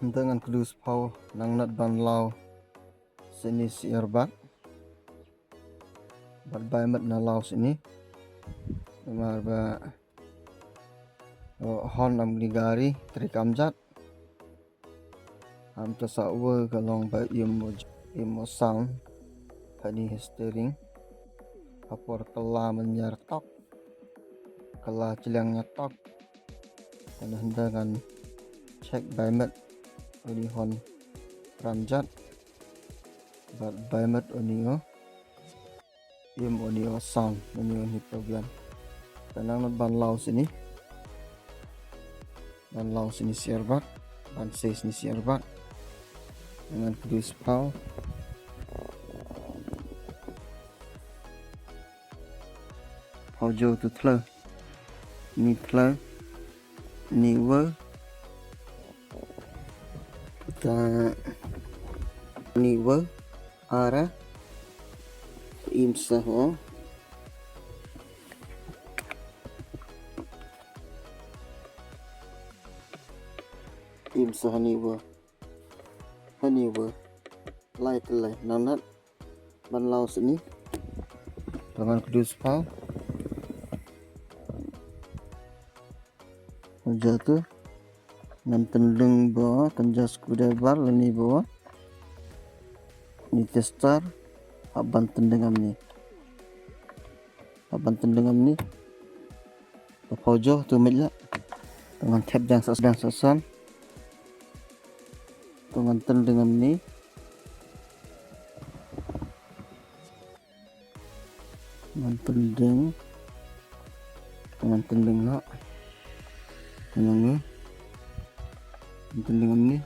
dengan kedus pau nang nat ban lau sini si erbat bat bai mat na lau sini mar ba hon am ligari trikamjat am ta sa wo kalong ba imo sound hani steering apor kala menyar tok kala cilangnya tok dan hendangan cek bai mat oni hon ramjat bat bai mat oni oni sound oni program tanang not ban lau sini sierbat ban ses ni sierbat dengan kedus pau jo tu thla ni wo ta ni wo ara im saho hani wo lai telai nanat ban lau sini dengan kedus pau jatuh nan tendeng bawa tenjas kuda bar leni bawa ni tester aban tendengam ni pojo tu mila dengan tap dan sasan dengan tendengam ni dengan tendeng nak dengan ni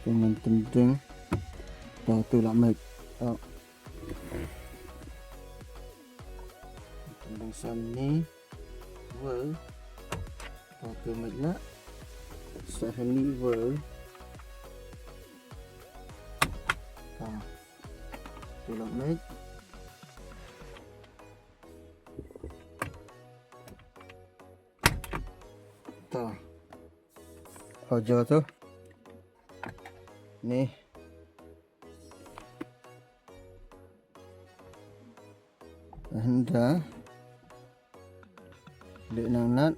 dengan tendeng tu lah mic tendeng sam ni world tu mic lah sahani world tu lah mic pojo tu ni anda dek nang nat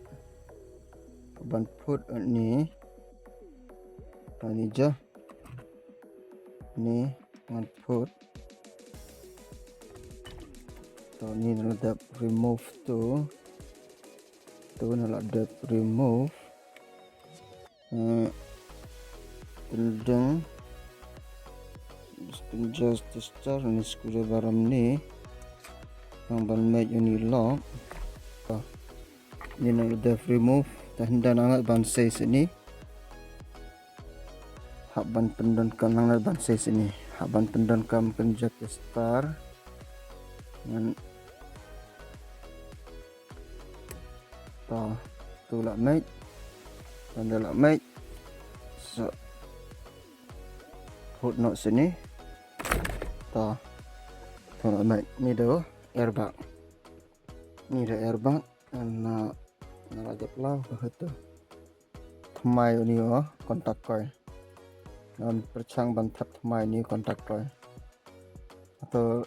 ban put ni je ni ban put to ni nak remove tu nak remove tendeng just tester ni skru baram ni yang ban make ni lock ni nak remove dan angat ban ses ni hak ban pendon kan angat ban ses ni hak ban pendon kan kerja tester dengan tu lah make dan dah lah make so put not sini tu lah make ni dah airbag na rajap lah begitu thmai ni kontak coil dan percang ban that thmai ni kontak coil atau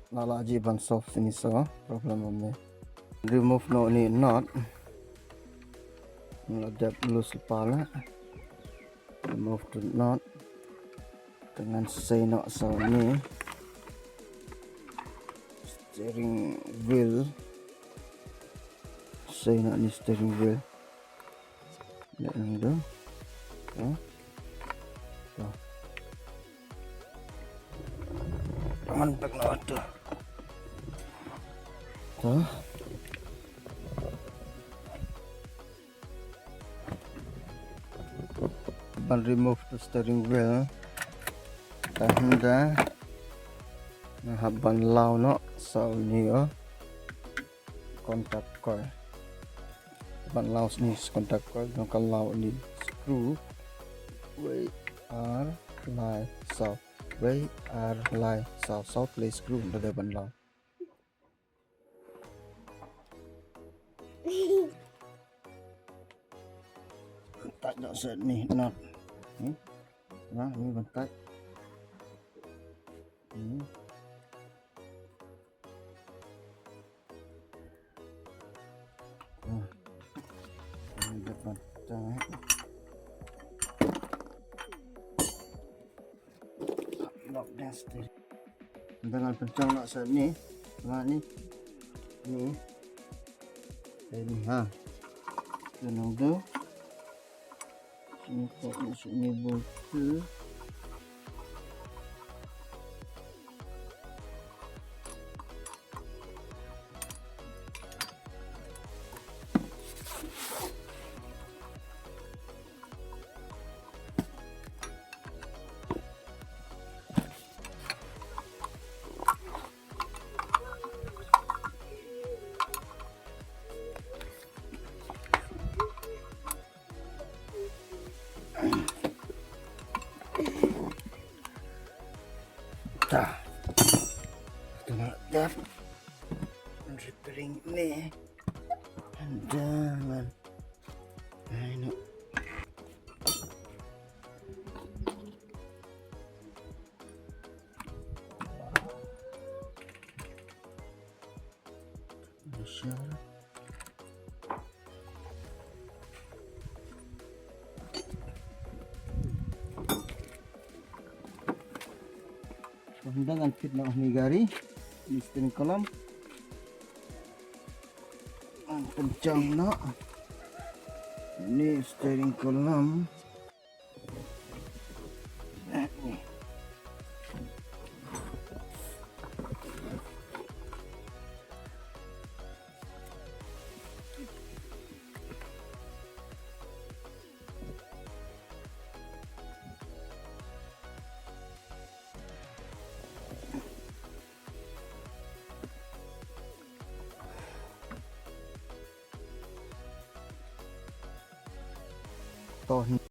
lalaji ban soft sini so problem ni remove no ni not ada loose pala remove the knot dengan senok so ni steering wheel senok ni steering wheel lihat ni tu mantap nak tu ban remove the steering wheel tanda ban lau no so ni contact coil ban lau ni contact coil no kalau ni screw we are line south play screw dah ban lau Tak nak set ni knot. Ni. Nah, ni bentak. Ini. Ini depan tengah. Lock dan steering. Dengan pencang nak set ni. Nah, ni. Ni. Ini ha. Tenang tu. Sini tak masuk ni bolter. Dah. Tengok dah. Repairing ni. Jangan. Ini. Masya. Dengan fit nak migari di steering column pencang nak ini steering column ni toh